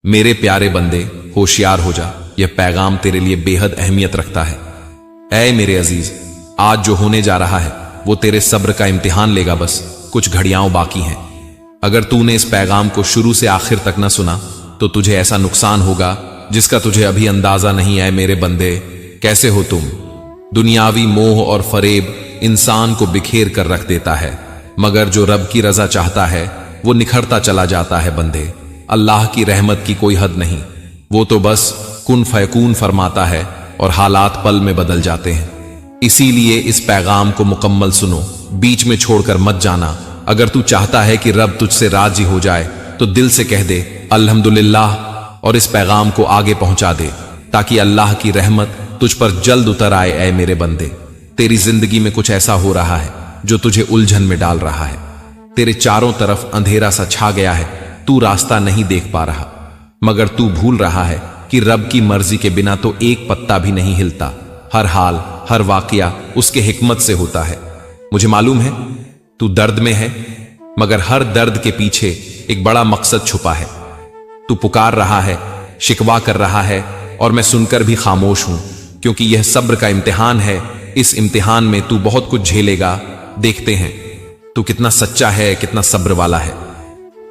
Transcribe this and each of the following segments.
मेरे प्यारे बंदे, होशियार हो जा, यह पैगाम तेरे लिए बेहद अहमियत रखता है। ऐ मेरे अजीज, आज जो होने जा रहा है वो तेरे सब्र का इम्तिहान लेगा। बस कुछ घड़ियां बाकी हैं। अगर तूने इस पैगाम को शुरू से आखिर तक न सुना तो तुझे ऐसा नुकसान होगा जिसका तुझे अभी अंदाजा नहीं है। मेरे बंदे, कैसे हो तुम? दुनियावी मोह और फरेब इंसान को बिखेर कर रख देता है, मगर जो रब की रजा चाहता है वो निखरता चला जाता है। बंदे, अल्लाह की रहमत की कोई हद नहीं। वो तो बस कुन फयकून फरमाता है और हालात पल में बदल जाते हैं। इसीलिए इस पैगाम को मुकम्मल सुनो, बीच में छोड़कर मत जाना। अगर तू चाहता है कि रब तुझसे राजी हो जाए तो दिल से कह दे अल्हम्दुलिल्लाह और इस पैगाम को आगे पहुंचा दे, ताकि अल्लाह की रहमत तुझ पर जल्द उतर आए। ऐ मेरे बंदे, तेरी जिंदगी में कुछ ऐसा हो रहा है जो तुझे उलझन में डाल रहा है। तेरे चारों तरफ अंधेरा सा छा गया है, तू रास्ता नहीं देख पा रहा, मगर तू भूल रहा है कि रब की मर्जी के बिना तो एक पत्ता भी नहीं हिलता। हर हाल, हर वाकया उसके हिकमत से होता है। मुझे मालूम है तू दर्द में है, मगर हर दर्द के पीछे एक बड़ा मकसद छुपा है। तू पुकार रहा है, शिकवा कर रहा है, और मैं सुनकर भी खामोश हूं, क्योंकि यह सब्र का इम्तिहान है। इस इम्तिहान में तू बहुत कुछ झेलेगा। देखते हैं तू कितना सच्चा है, कितना सब्र वाला है।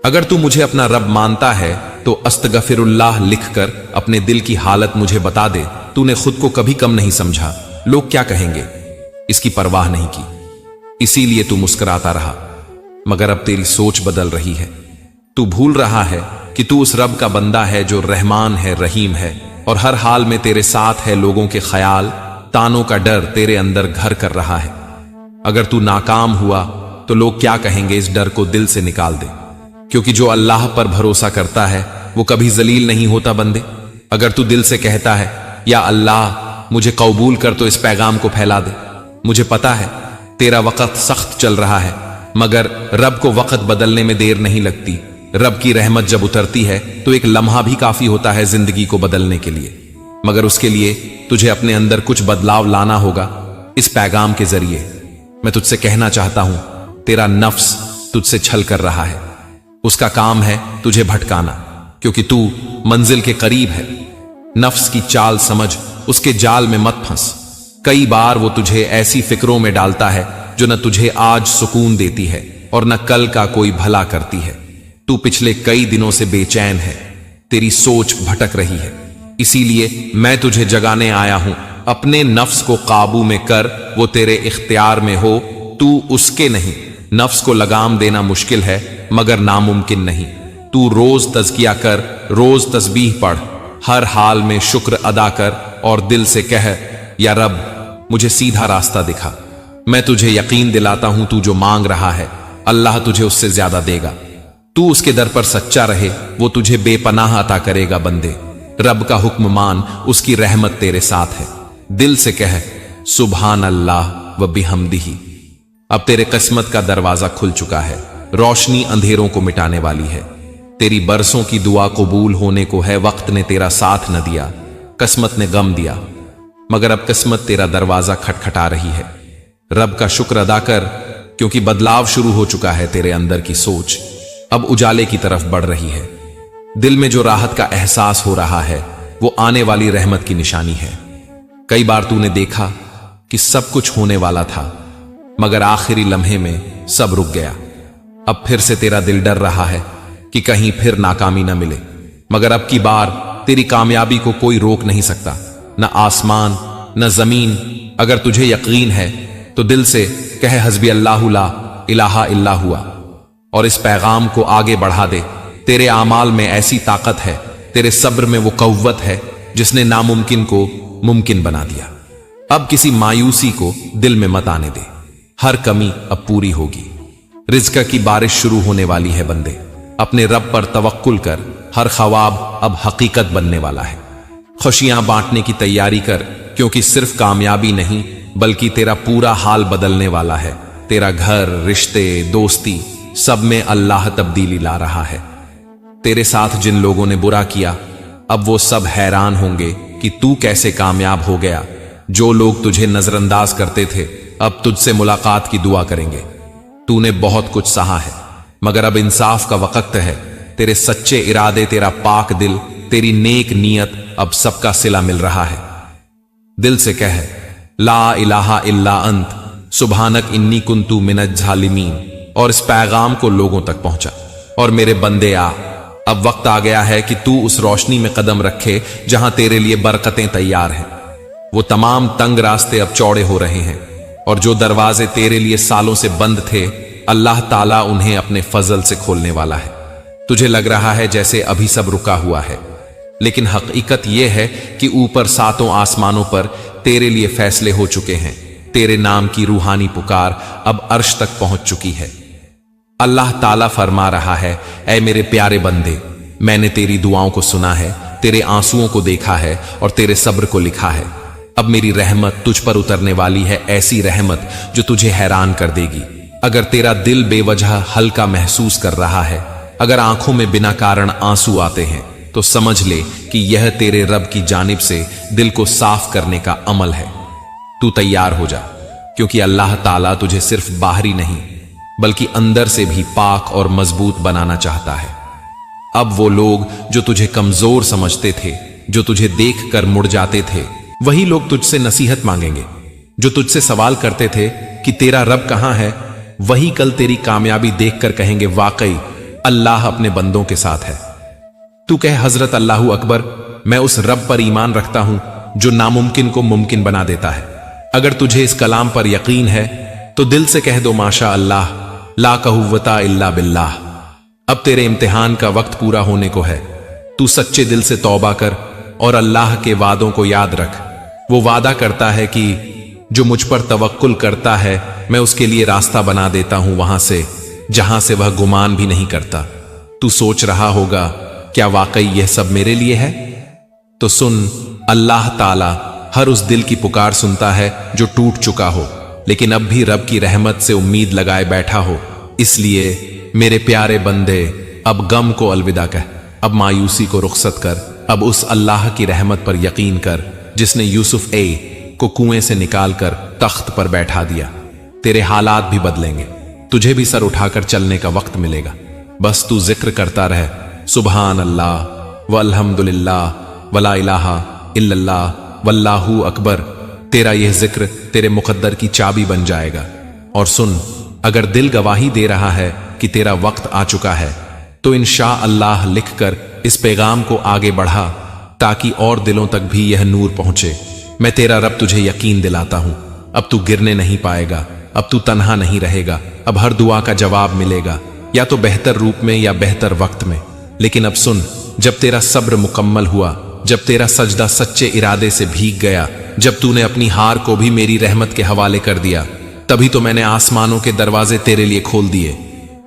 अगर तू मुझे अपना रब मानता है तो अस्तगफिरुल्लाह लिखकर अपने दिल की हालत मुझे बता दे। तूने खुद को कभी कम नहीं समझा, लोग क्या कहेंगे इसकी परवाह नहीं की, इसीलिए तू मुस्कुराता रहा। मगर अब तेरी सोच बदल रही है। तू भूल रहा है कि तू उस रब का बंदा है जो रहमान है, रहीम है, और हर हाल में तेरे साथ है। लोगों के ख्याल, तानों का डर तेरे अंदर घर कर रहा है। अगर तू नाकाम हुआ तो लोग क्या कहेंगे, इस डर को दिल से निकाल दे, क्योंकि जो अल्लाह पर भरोसा करता है वो कभी जलील नहीं होता। बंदे, अगर तू दिल से कहता है या अल्लाह मुझे कबूल कर, तो इस पैगाम को फैला दे। मुझे पता है तेरा वक्त सख्त चल रहा है, मगर रब को वक्त बदलने में देर नहीं लगती। रब की रहमत जब उतरती है तो एक लम्हा भी काफी होता है जिंदगी को बदलने के लिए, मगर उसके लिए तुझे अपने अंदर कुछ बदलाव लाना होगा। इस पैगाम के जरिए मैं तुझसे कहना चाहता हूं, तेरा नफ्स तुझसे छल कर रहा है। उसका काम है तुझे भटकाना, क्योंकि तू मंजिल के करीब है। नफ्स की चाल समझ, उसके जाल में मत फंस। कई बार वो तुझे ऐसी फिक्रों में डालता है जो न तुझे आज सुकून देती है और न कल का कोई भला करती है। तू पिछले कई दिनों से बेचैन है, तेरी सोच भटक रही है। इसीलिए मैं तुझे जगाने आया हूं। अपने नफ्स को काबू में कर, वो तेरे इख्तियार में हो, तू उसके नहीं। नफ्स को लगाम देना मुश्किल है मगर नामुमकिन नहीं। तू रोज तज़किया कर, रोज तस्बीह पढ़, हर हाल में शुक्र अदा कर और दिल से कह, या रब मुझे सीधा रास्ता दिखा। मैं तुझे यकीन दिलाता हूं, तू जो मांग रहा है अल्लाह तुझे उससे ज्यादा देगा। तू उसके दर पर सच्चा रहे, वो तुझे बेपनाह अता करेगा। बंदे, रब का हुक्म मान, उसकी रहमत तेरे साथ है। दिल से कह सुभान अल्लाह व बिहम्दिही। अब तेरे किस्मत का दरवाजा खुल चुका है। रोशनी अंधेरों को मिटाने वाली है। तेरी बरसों की दुआ कबूल होने को है। वक्त ने तेरा साथ न दिया, किस्मत ने गम दिया, मगर अब किस्मत तेरा दरवाजा खटखटा रही है। रब का शुक्र अदा कर, क्योंकि बदलाव शुरू हो चुका है। तेरे अंदर की सोच अब उजाले की तरफ बढ़ रही है। दिल में जो राहत का एहसास हो रहा है वो आने वाली रहमत की निशानी है। कई बार तूने देखा कि सब कुछ होने वाला था, मगर आखिरी लम्हे में सब रुक गया। अब फिर से तेरा दिल डर रहा है कि कहीं फिर नाकामी न मिले, मगर अब की बार तेरी कामयाबी को कोई रोक नहीं सकता, न आसमान न जमीन। अगर तुझे यकीन है तो दिल से कह हस्बी अल्लाहु ला इलाहा इल्ला हुआ, और इस पैगाम को आगे बढ़ा दे। तेरे आमाल में ऐसी ताकत है, तेरे सब्र में वो कव्वत है जिसने नामुमकिन को मुमकिन बना दिया। अब किसी मायूसी को दिल में मत आने दे, हर कमी अब पूरी होगी। रिज़्क़ की बारिश शुरू होने वाली है। बंदे, अपने रब पर तवक्कुल कर, हर ख्वाब अब हकीकत बनने वाला है। खुशियां बांटने की तैयारी कर, क्योंकि सिर्फ कामयाबी नहीं बल्कि तेरा पूरा हाल बदलने वाला है। तेरा घर, रिश्ते, दोस्ती, सब में अल्लाह तब्दीली ला रहा है। तेरे साथ जिन लोगों ने बुरा किया, अब वो सब हैरान होंगे कि तू कैसे कामयाब हो गया। जो लोग तुझे नजरअंदाज करते थे अब तुझसे मुलाकात की दुआ करेंगे। तूने बहुत कुछ सहा है, मगर अब इंसाफ का वक्त है। तेरे सच्चे इरादे, तेरा पाक दिल, तेरी नेक नीयत अब सबका सिला मिल रहा है। दिल से कह ला इलाहा इल्ला अंत सुबहानक इन्नी कुन्तु मिनज झालिमीन, और इस पैगाम को लोगों तक पहुंचा। और मेरे बंदे आ, अब वक्त आ गया है कि तू उस रोशनी में कदम रखे जहां तेरे लिए बरकतें तैयार हैं। वो तमाम तंग रास्ते अब चौड़े हो रहे हैं, और जो दरवाजे तेरे लिए सालों से बंद थे, अल्लाह ताला उन्हें अपने फजल से खोलने वाला है। तुझे लग रहा है जैसे अभी सब रुका हुआ है, लेकिन हकीकत यह है कि ऊपर सातों आसमानों पर तेरे लिए फैसले हो चुके हैं। तेरे नाम की रूहानी पुकार अब अर्श तक पहुंच चुकी है। अल्लाह ताला फरमा रहा है, ऐ मेरे प्यारे बंदे, मैंने तेरी दुआओं को सुना है, तेरे आंसुओं को देखा है और तेरे सब्र को लिखा है। अब मेरी रहमत तुझ पर उतरने वाली है, ऐसी रहमत जो तुझे हैरान कर देगी। अगर तेरा दिल बेवजह हल्का महसूस कर रहा है, अगर आंखों में बिना कारण आंसू आते हैं, तो समझ ले कि यह तेरे रब की जानिब से दिल को साफ करने का अमल है। तू तैयार हो जा, क्योंकि अल्लाह ताला तुझे सिर्फ बाहरी नहीं बल्कि अंदर से भी पाक और मजबूत बनाना चाहता है। अब वो लोग जो तुझे कमजोर समझते थे, जो तुझे देखकर मुड़ जाते थे, वही लोग तुझसे नसीहत मांगेंगे। जो तुझसे सवाल करते थे कि तेरा रब कहां है, वही कल तेरी कामयाबी देखकर कहेंगे, वाकई अल्लाह अपने बंदों के साथ है। तू कह, हजरत अल्लाहू अकबर, मैं उस रब पर ईमान रखता हूं जो नामुमकिन को मुमकिन बना देता है। अगर तुझे इस कलाम पर यकीन है तो दिल से कह दो, माशा अल्लाह ला कुव्वता इल्ला बिल्लाह। अब तेरे इम्तिहान का वक्त पूरा होने को है। तू सच्चे दिल से तौबा कर और अल्लाह के वादों को याद रख। वो वादा करता है कि जो मुझ पर तवक्कुल करता है, मैं उसके लिए रास्ता बना देता हूं वहां से जहां से वह गुमान भी नहीं करता। तू सोच रहा होगा, क्या वाकई यह सब मेरे लिए है? तो सुन, अल्लाह ताला हर उस दिल की पुकार सुनता है जो टूट चुका हो, लेकिन अब भी रब की रहमत से उम्मीद लगाए बैठा हो। इसलिए मेरे प्यारे बंदे, अब गम को अलविदा कह, अब मायूसी को रुखसत कर, अब उस अल्लाह की रहमत पर यकीन कर जिसने यूसुफ को कुएं से निकालकर तख्त पर बैठा दिया। तेरे हालात भी बदलेंगे, तुझे भी सर उठाकर चलने का वक्त मिलेगा। बस तू जिक्र करता रहे, सुबहान अल्लाह व अल्हम्दुलिल्लाह वला इलाहा इल्लल्लाह वल्लाहु अकबर। तेरा यह जिक्र तेरे मुकद्दर की चाबी बन जाएगा। और सुन, अगर दिल गवाही दे रहा है कि तेरा वक्त आ चुका है, तो इंशाअल्लाह लिखकर इस पैगाम को आगे बढ़ा ताकि और दिलों तक भी यह नूर पहुंचे। मैं तेरा रब तुझे यकीन दिलाता हूं, अब तू गिरने नहीं पाएगा, अब तू तन्हा नहीं रहेगा। अब हर दुआ का जवाब मिलेगा, या तो बेहतर रूप में या बेहतर वक्त में। लेकिन अब सुन, जब तेरा सब्र मुकम्मल हुआ, जब तेरा सजदा सच्चे इरादे से भीग गया, जब तूने अपनी हार को भी मेरी रहमत के हवाले कर दिया, तभी तो मैंने आसमानों के दरवाजे तेरे लिए खोल दिए।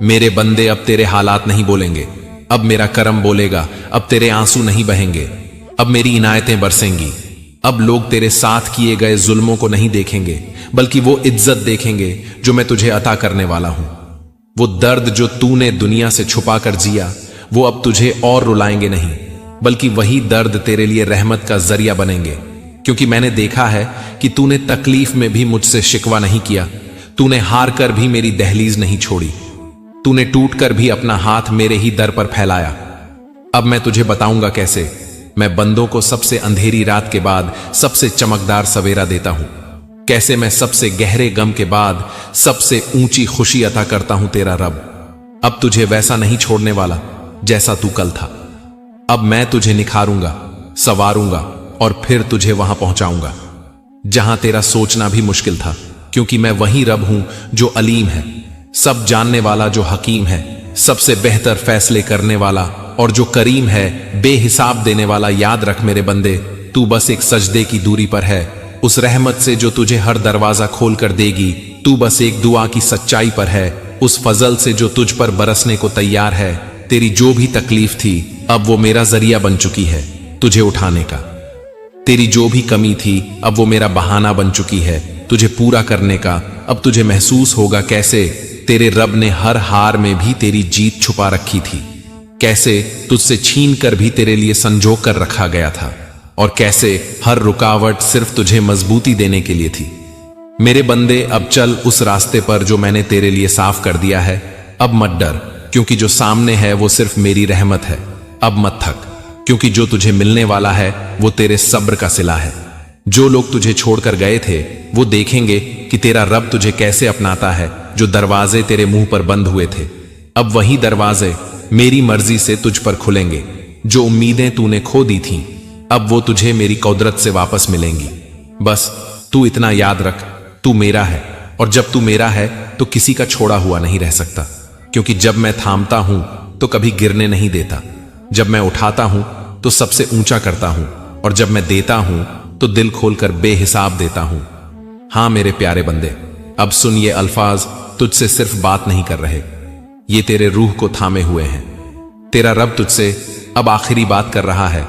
मेरे बंदे, अब तेरे हालात नहीं बोलेंगे, अब मेरा करम बोलेगा। अब तेरे आंसू नहीं बहेंगे, अब मेरी इनायतें बरसेंगी। अब लोग तेरे साथ किए गए जुल्मों को नहीं देखेंगे, बल्कि वो इज्जत देखेंगे जो मैं तुझे अता करने वाला हूं। वो दर्द जो तूने दुनिया से छुपा कर जिया, वो अब तुझे और रुलाएंगे नहीं, बल्कि वही दर्द तेरे लिए रहमत का जरिया बनेंगे। क्योंकि मैंने देखा है कि तूने तकलीफ में भी मुझसे शिकवा नहीं किया, तूने हार कर भी मेरी दहलीज नहीं छोड़ी, तूने टूट कर भी अपना हाथ मेरे ही दर पर फैलाया। अब मैं तुझे बताऊंगा कैसे मैं बंदों को सबसे अंधेरी रात के बाद सबसे चमकदार सवेरा देता हूं, कैसे मैं सबसे गहरे गम के बाद सबसे ऊंची खुशी अता करता हूं। तेरा रब अब तुझे वैसा नहीं छोड़ने वाला जैसा तू कल था। अब मैं तुझे निखारूंगा, संवारूंगा और फिर तुझे वहां पहुंचाऊंगा जहां तेरा सोचना भी मुश्किल था। क्योंकि मैं वही रब हूं जो अलीम है, सब जानने वाला, जो हकीम है, सबसे बेहतर फैसले करने वाला और जो करीम है, बेहिसाब देने वाला। याद रख मेरे बंदे, तू बस एक सजदे की दूरी पर है उस रहमत से जो तुझे हर दरवाजा खोल कर देगी। तू बस एक दुआ की सच्चाई पर है उस फजल से जो तुझ पर बरसने को तैयार है। तेरी जो भी तकलीफ थी, अब वो मेरा जरिया बन चुकी है तुझे उठाने का। तेरी जो भी कमी थी, अब वो मेरा बहाना बन चुकी है तुझे पूरा करने का। अब तुझे महसूस होगा कैसे तेरे रब ने हर हार में भी तेरी जीत छुपा रखी थी, कैसे तुझसे छीन कर भी तेरे लिए संजो कर रखा गया था, और कैसे हर रुकावट सिर्फ तुझे मजबूती देने के लिए थी। मेरे बंदे, अब चल उस रास्ते पर जो मैंने तेरे लिए साफ कर दिया है। अब मत डर, क्योंकि जो सामने है वो सिर्फ मेरी रहमत है। अब मत थक, क्योंकि जो तुझे मिलने वाला है वो तेरे सब्र का सिला है। जो लोग तुझे छोड़कर गए थे वो देखेंगे कि तेरा रब तुझे कैसे अपनाता है। जो दरवाजे तेरे मुंह पर बंद हुए थे, अब वही दरवाजे मेरी मर्जी से तुझ पर खुलेंगे। जो उम्मीदें तूने खो दी थीं, अब वो तुझे मेरी कुदरत से वापस मिलेंगी। बस तू इतना याद रख, तू मेरा है, और जब तू मेरा है तो किसी का छोड़ा हुआ नहीं रह सकता। क्योंकि जब मैं थामता हूं तो कभी गिरने नहीं देता, जब मैं उठाता हूं तो सबसे ऊंचा करता हूं, और जब मैं देता हूं तो दिल खोलकर बेहिसाब देता हूं। हां मेरे प्यारे बंदे, अब सुन, ये अल्फाज तुझसे सिर्फ बात नहीं कर रहे, ये तेरे रूह को थामे हुए हैं। तेरा रब तुझसे अब आखिरी बात कर रहा है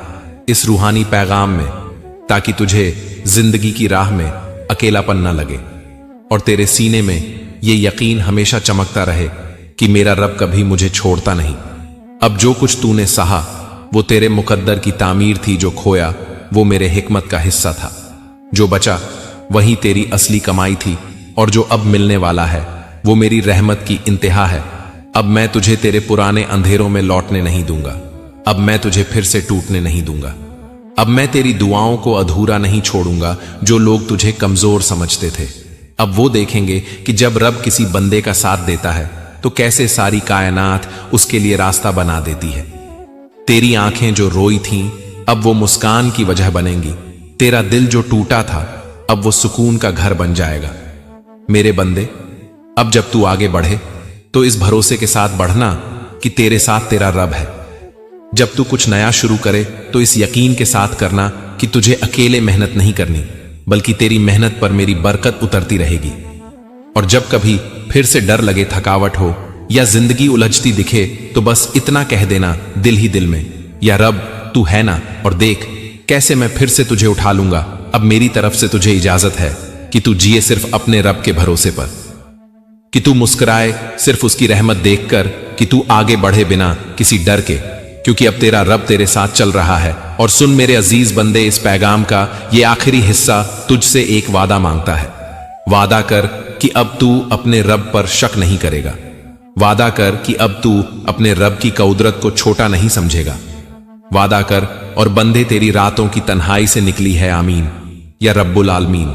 इस रूहानी पैगाम में, ताकि तुझे जिंदगी की राह में अकेलापन न लगे और तेरे सीने में ये यकीन हमेशा चमकता रहे कि मेरा रब कभी मुझे छोड़ता नहीं। अब जो कुछ तूने सहा वो तेरे मुकद्दर की तामीर थी, जो खोया वो मेरे हिकमत का हिस्सा था, जो बचा वही तेरी असली कमाई थी, और जो अब मिलने वाला है वो मेरी रहमत की इंतहा है। अब मैं तुझे तेरे पुराने अंधेरों में लौटने नहीं दूंगा, अब मैं तुझे फिर से टूटने नहीं दूंगा। अब मैं तेरी दुआओं को अधूरा नहीं छोड़ूंगा। जो लोग तुझे कमजोर समझते थे, अब वो देखेंगे कि जब रब किसी बंदे का साथ देता है तो कैसे सारी कायनात उसके लिए रास्ता बना देती है। तेरी आंखें जो रोई थीं अब वो मुस्कान की वजह बनेंगी। तेरा दिल जो टूटा था अब वो सुकून का घर बन जाएगा। मेरे बंदे, अब जब तू आगे बढ़े तो इस भरोसे के साथ बढ़ना कि तेरे साथ तेरा रब है। जब तू कुछ नया शुरू करे तो इस यकीन के साथ करना कि तुझे अकेले मेहनत नहीं करनी, बल्कि तेरी मेहनत पर मेरी बरकत उतरती रहेगी। और जब कभी फिर से डर लगे, थकावट हो या जिंदगी उलझती दिखे, तो बस इतना कह देना दिल ही दिल में, या रब तू है ना, और देख कैसे मैं फिर से तुझे उठा लूंगा। अब मेरी तरफ से तुझे इजाजत है कि तू जिए सिर्फ अपने रब के भरोसे पर, कि तू मुस्कुराए सिर्फ उसकी रहमत देखकर, कि तू आगे बढ़े बिना किसी डर के, क्योंकि अब तेरा रब तेरे साथ चल रहा है। और सुन मेरे अजीज बंदे, इस पैगाम का ये आखिरी हिस्सा तुझसे एक वादा मांगता है। वादा कर कि अब तू अपने रब पर शक नहीं करेगा। वादा कर कि अब तू अपने रब की कुदरत को छोटा नहीं समझेगा। वादा कर, और बंदे तेरी रातों की तन्हाई से निकली है आमीन या रब्बुल आलमीन।